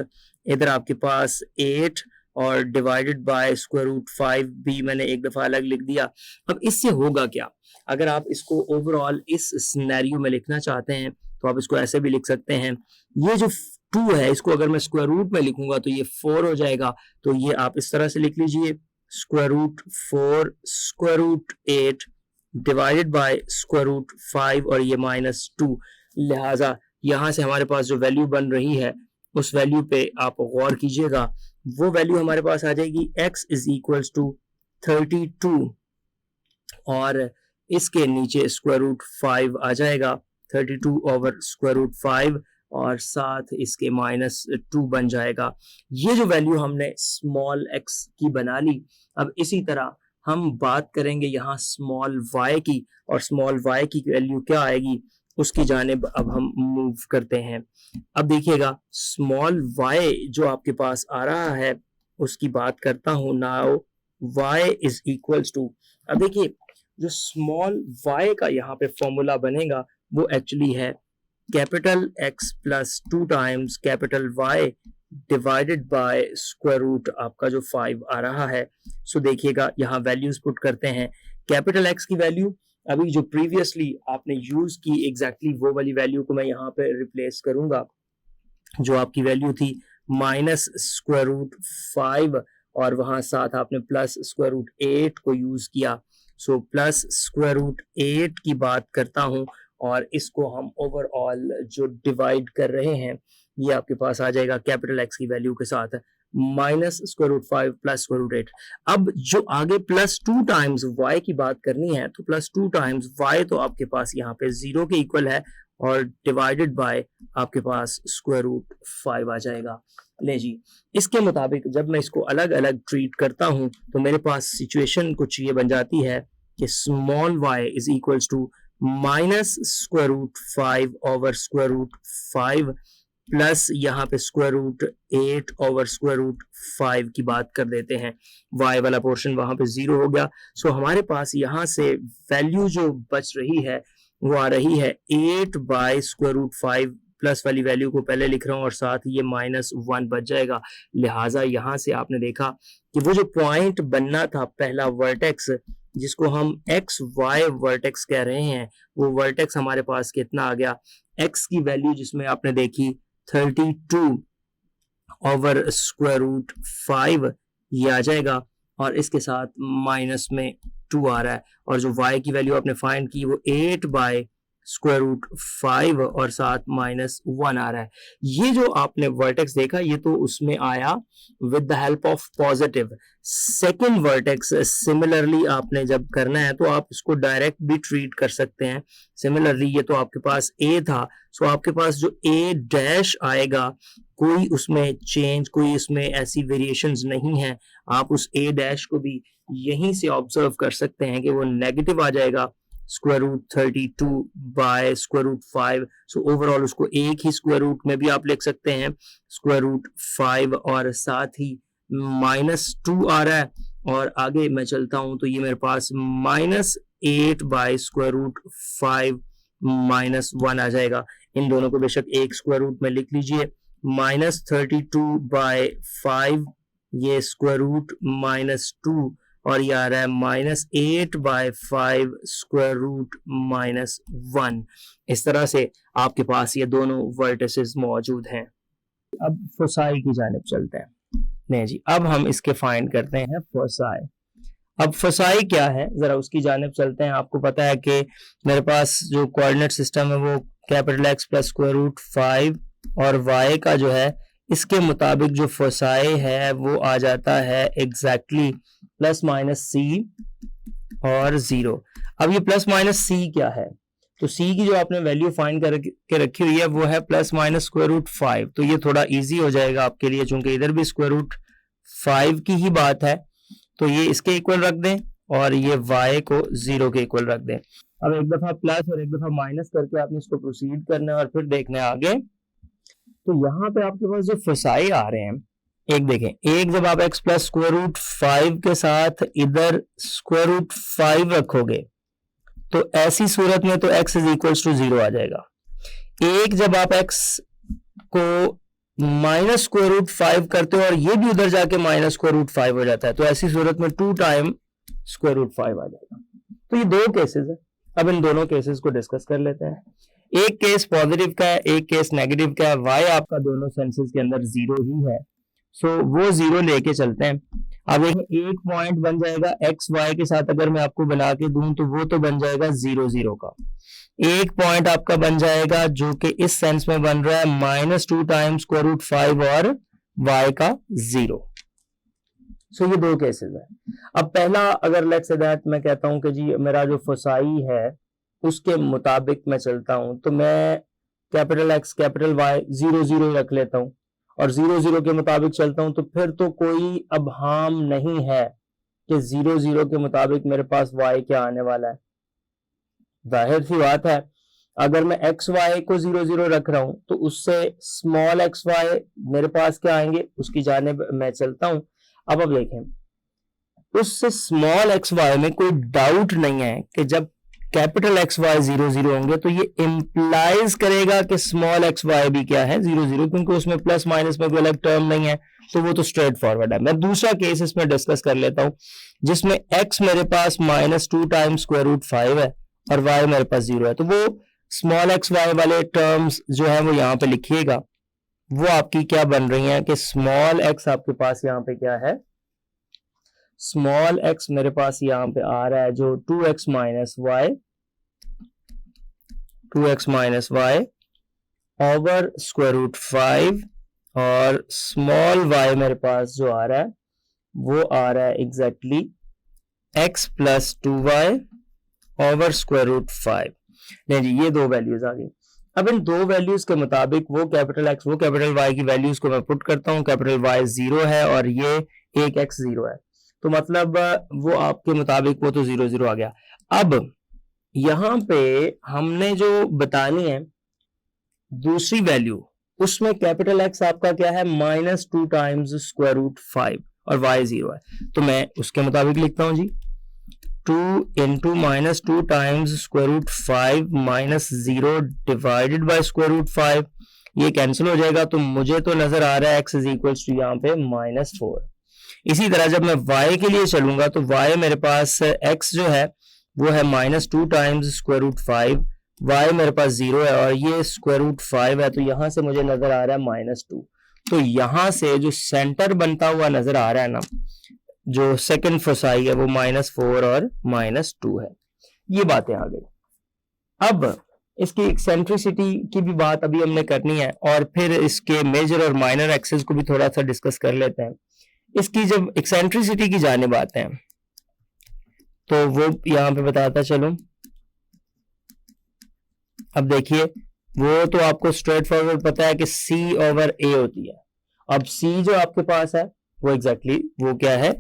इधर आपके पास 8 और डिवाइडेड बाय स्क्वायर रूट 5 भी मैंने एक दफा अलग लिख दिया। अब इससे होगा क्या, अगर आप इसको ओवरऑल इस सिनेरियो में लिखना चाहते हैं तो आप इसको ऐसे भी लिख सकते हैं, ये जो 2 है इसको अगर मैं स्क्वायर रूट में लिखूंगा तो ये 4 हो जाएगा। तो ये आप इस तरह से लिख लीजिए square root 4 square root 8 divided by square root 5 और ये -2। लिहाजा यहाँ से हमारे पास जो वैल्यू बन रही है उस वैल्यू पे आप गौर कीजिएगा, वो वैल्यू हमारे पास आ जाएगी x इज इक्वल्स टू 32 और इसके नीचे स्क्वायर रूट 5 आ जाएगा 32 ओवर स्क्वायर रूट 5 और साथ इसके -2 बन जाएगा। ये जो वैल्यू हमने स्मॉल x की बना ली, अब इसी तरह हम बात करेंगे यहाँ स्मॉल y की, और स्मॉल y की वैल्यू क्या आएगी उसकी जानिब अब हम मूव करते हैं। अब देखिएगा स्मॉल y जो आपके पास आ रहा है उसकी बात करता हूं। Now y is equals to, अब देखिए जो स्मॉल y का यहाँ पे फॉर्मूला बनेगा वो एक्चुअली है capital X plus 2 times capital Y divided by square root आपका जो 5 आ रहा है। सो देखिएगा यहाँ वैल्यूज पुट करते हैं। कैपिटल X की वैल्यू अभी जो प्रीवियसली आपने यूज की एग्जैक्टली वो वाली वैल्यू को मैं यहाँ पे रिप्लेस करूंगा, जो आपकी वैल्यू थी माइनस स्क्वायर रूट 5 और वहां साथ आपने प्लस स्क्वायर रूट 8 को यूज किया। सो प्लस स्क्वायर रूट 8 की बात करता हूं और इसको हम ओवरऑल जो डिवाइड कर रहे हैं ये आपके पास आ जाएगा कैपिटल एक्स की वैल्यू के साथ minus square root 5 plus square root 8। अब जो आगे प्लस 2 टाइम्स y की बात करनी है तो प्लस 2 टाइम्स y तो आपके पास यहाँ पे 0 के इक्वल है और डिवाइडेड बाय आपके पास स्क्वायर रूट 5 आ जाएगा। ले जी, इसके मुताबिक जब मैं इसको अलग अलग ट्रीट करता हूं तो मेरे पास सिचुएशन कुछ ये बन जाती है कि small y is equals to minus square root 5 over square root 5 plus यहाँ पे square root 8 over square root 5 की बात कर देते हैं। y वाला पोर्शन वहां पे 0 हो गया। सो हमारे पास यहाँ से वैल्यू जो बच रही है वो आ रही है 8 बाय स्क्वायर रूट 5 प्लस वाली वैल्यू को पहले लिख रहा हूँ और साथ ये -1 बच जाएगा। लिहाजा यहाँ से आपने देखा कि वो जो पॉइंट बनना था पहला वर्टेक्स जिसको हम एक्स वाई वर्टेक्स कह रहे हैं वो वर्टेक्स हमारे पास कितना आ गया, x की वैल्यू जिसमें आपने देखी 32 ओवर स्क्वायर रूट 5 ये आ जाएगा और इसके साथ माइनस में 2 आ रहा है और जो y की वैल्यू आपने फाइंड की वो 8 बाय स्क्वायर रूट 5 और साथ -1 आ रहा है। ये जो आपने वर्टेक्स देखा ये तो उसमें आया with the help of positive. Second vertex similarly आपने जब करना है तो आप इसको डायरेक्ट भी ट्रीट कर सकते हैं। सिमिलरली ये तो आपके पास a था, सो आपके पास जो a डैश आएगा कोई उसमें चेंज, कोई उसमें ऐसी वेरिएशंस नहीं है। आप उस a डैश को भी यहीं से ऑब्जर्व कर सकते हैं कि वो नेगेटिव आ जाएगा square root 32 by square root 5। So overall उसको एक ही स्क्वायर रूट में भी आप लिख सकते हैं स्क्वायर रूट 5 और साथ ही -2 आ रहा है और आगे मैं चलता हूं तो ये मेरे पास -8 बाय स्क्वायर रूट 5 -1 आ जाएगा। इन दोनों को बेशक एक स्क्वायर रूट में लिख लीजिए। -32 बाय 5 ये स्क्वायर रूट -2 और ये आ रहा है -8 बाय 5 स्क्वायर रूट -1। इस तरह से आपके पास ये दोनों वर्टिसेस मौजूद हैं। अब फोसाई की जानिब चलते हैं। नहीं जी, अब हम इसके फाइंड करते हैं फोसाई। अब फोसाई क्या है जरा उसकी जानिब चलते हैं। आपको पता है कि मेरे पास जो कोऑर्डिनेट सिस्टम है वो capital X plus square root 5 और वाई का जो है इसके मुताबिक जो फोसाई है वो आ जाता है एग्जैक्टली +-c और 0। अब ये प्लस माइनस सी क्या है, तो सी की जो आपने वैल्यू फाइंड करके रखी हुई है वो है प्लस माइनस स्क्वायर रूट 5। तो ये थोड़ा इजी हो जाएगा आपके लिए, चूंकि इधर भी स्क्वायर रूट 5 की ही बात है, तो ये इसके इक्वल रख दें और ये y को 0 के इक्वल रख दें। अब एक दफा प्लस और एक दफा माइनस करके आपने इसको प्रोसीड करना है और फिर देखना है आगे। तो यहाँ पे आपके पास जो फसाई आ रहे हैं, एक देखें, एक जब आप x प्लस स्क्वायर रूट 5 के साथ इधर स्क्वायर रूट 5 रखोगे तो ऐसी सूरत में तो x इज इक्वल्स टू 0 आ जाएगा। एक जब आप x को माइनस स्क्वायर रूट 5 करते हो और ये भी उधर जाके माइनस स्क्वायर रूट 5 हो जाता है, तो ऐसी सूरत में 2 टाइम स्क्वायर रूट 5 आ जाएगा। तो ये दो केसेस है, अब इन दोनों केसेस को डिस्कस कर लेते हैं। एक केस पॉजिटिव का है, एक केस नेगेटिव का है। y आपका दोनों सेंसेस के अंदर 0 ही है, सो वो 0 लेके चलते हैं। अब एक पॉइंट बन जाएगा x y के साथ, अगर मैं आपको बना के दूं तो वो तो बन जाएगा 0 0 का। एक पॉइंट आपका बन जाएगा जो कि इस सेंस में बन रहा है -2 टाइम्स स्क्वायर रूट 5 और y का 0। सो ये दो केसेस है। अब पहला, अगर लेट्स से दैट मैं कहता हूं कि जी मेरा जो फसाई है उसके मुताबिक मैं चलता हूं, तो मैं कैपिटल X कैपिटल Y 0 0 रख लेता हूं और 0 0 के मुताबिक चलता हूं, तो फिर तो कोई अबहाम नहीं है कि 0 0 के मुताबिक मेरे पास y क्या आने वाला है। जाहिर सी बात है, अगर मैं एक्स वाई को 0 0 रख रहा हूं तो उससे स्मॉल एक्स वाई मेरे पास क्या आएंगे, उसकी जानिब मैं चलता हूं। अब देखें, उससे स्मॉल एक्स वाई में कोई डाउट नहीं है कि जब कैपिटल एक्स वाई 0 0 होंगे तो ये इंप्लाइज करेगा कि स्मॉल एक्स वाई भी क्या है 0 0, क्योंकि उसमें प्लस माइनस में कोई अलग टर्म नहीं है, तो वो तो स्ट्रेट फॉरवर्ड है। मैं दूसरा केस इसमें डिस्कस कर लेता हूं जिसमें x मेरे पास -2 टाइम्स स्क्वायर रूट 5 है और y मेरे पास 0 है। तो वो स्मॉल एक्स वाई वाले टर्म्स जो है वो यहाँ पे लिखिएगा, वो आपकी क्या बन रही हैं कि स्मॉल x आपके पास यहाँ पे क्या है, स्मॉल x मेरे पास यहाँ पे आ रहा है जो 2x minus Y over square root 5, और स्मॉल y मेरे पास जो आ रहा है वो आ रहा है exactly x plus 2y over square root 5। नहीं जी, ये दो वैल्यूज आ गई। अब इन दो वैल्यूज के मुताबिक वो कैपिटल x वो कैपिटल y की वैल्यूज को मैं पुट करता हूँ। कैपिटल y 0 है और ये एक x 0 है, तो मतलब वो आपके मुताबिक वो तो 0 0 आ गया। अब यहां पे हमने जो बतानी है दूसरी वैल्यू, उसमें कैपिटल x आपका क्या है -2 टाइम्स स्क्वायर रूट 5 और y 0 है, तो मैं उसके मुताबिक लिखता हूं जी 2 into -2 times square root 5 minus 0 divided by square root 5, ये कैंसिल हो जाएगा, तो मुझे तो नजर आ रहा है x इज इक्वल्स टू यहाँ पे -4। इसी तरह जब मैं y के लिए चलूंगा तो y मेरे पास x जो है वो है -2 टाइम्स स्क्वायर रूट 5, y मेरे पास 0 है और ये स्क्वायर रूट 5 है, तो यहां से मुझे नजर आ रहा है -2। तो यहां से जो सेंटर बनता हुआ नजर आ रहा है ना, जो सेकंड फोसाई है वो -4 और -2 है। ये बातें आ गई। अब इसकी एक्सेंट्रिसिटी की भी बात अभी हमने करनी है और फिर इसके मेजर और माइनर एक्सेस को भी थोड़ा सा डिस्कस कर लेते हैं। इसकी जब एक्सेंट्रिसिटी की जानिब आते हैं तो वो यहां पे बताता चलूं। अब देखिए, वो तो आपको स्ट्रेट फॉरवर्ड पता है कि c ओवर a होती है। अब c जो आपके पास है वो एग्जैक्टली वो क्या है,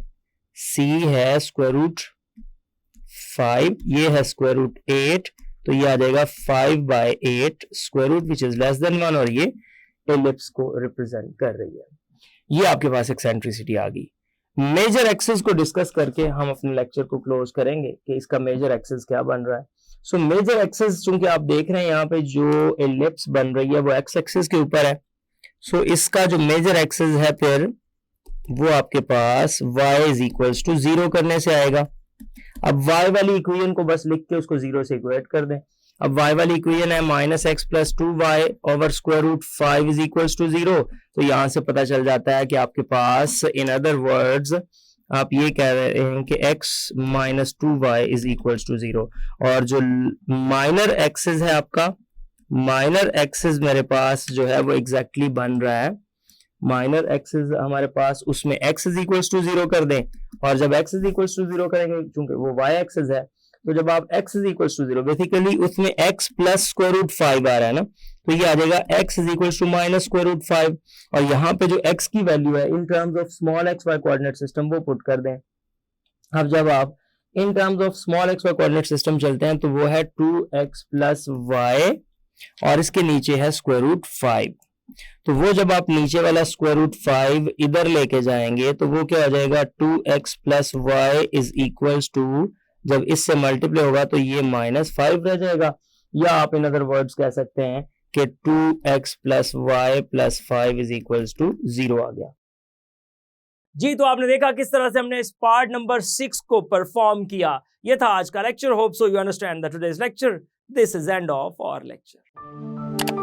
c है स्क्वायर रूट 5, ये है स्क्वायर रूट 8, तो ये आ जाएगा 5/8 square root which is less than 1, और ये एलिप्स को रिप्रेजेंट कर रही है। ये आपके पास एक्सेंट्रिसिटी आ गई। मेजर एक्सिस को डिस्कस करके हम अपने लेक्चर को क्लोज करेंगे कि इसका मेजर एक्सिस क्या बन रहा है। सो मेजर एक्सिस चूंकि आप देख रहे हैं यहाँ पे जो एलिप्स बन रही है वो एक्स एक्सिस के ऊपर है, सो इसका जो मेजर एक्सिस है फिर वो आपके पास y इज इक्वल्स टू 0 करने से आएगा। अब y वाली इक्वेशन को बस लिख के उसको 0 से इक्वेट कर दें। अब y वाली इक्वेशन है -x plus 2y over square root 5 is equals to 0, तो यहां से पता चल जाता है कि आपके पास इन अदर वर्ड्स आप ये कह रहे हैं कि x minus 2y is equals to 0, और जो माइनर एक्सिस है आपका, माइनर एक्सिस मेरे पास जो है वो एग्जैक्टली बन रहा है माइनर एक्सिस हमारे पास, उसमें x इज इक्वल्स टू 0 कर दें, और जब x इज इक्वल्स टू 0 करेंगे क्योंकि वो y एक्सिस है, तो जब आप x is equals to 0 basically उसमें x प्लस स्क्वायर रूट 5 आ रहा है ना, तो ये आ जाएगा x is equals to minus square root 5, और यहाँ पे जो x की वैल्यू है in terms of small x Y coordinate system वो पुट कर दें। अब जब आप in terms of small x Y coordinate system चलते हैं तो वो है 2x प्लस वाई, और इसके नीचे है स्क्वायर रूट 5। तो वो जब आप नीचे वाला स्क्वायर रूट 5 इधर लेके जाएंगे तो वो क्या हो जाएगा, 2x plus Y is equals to, जब इससे मल्टीप्लाई होगा तो ये -5 रह जाएगा, या आप इन अदर वर्ड्स कह सकते हैं कि 2x plus Y plus 5 is equals to 0 आ गया। जी, तो आपने देखा किस तरह से हमने इस पार्ट नंबर 6 को परफॉर्म किया। ये था आज का lecture. Hope so you understand the today's lecture. This is end of our lecture.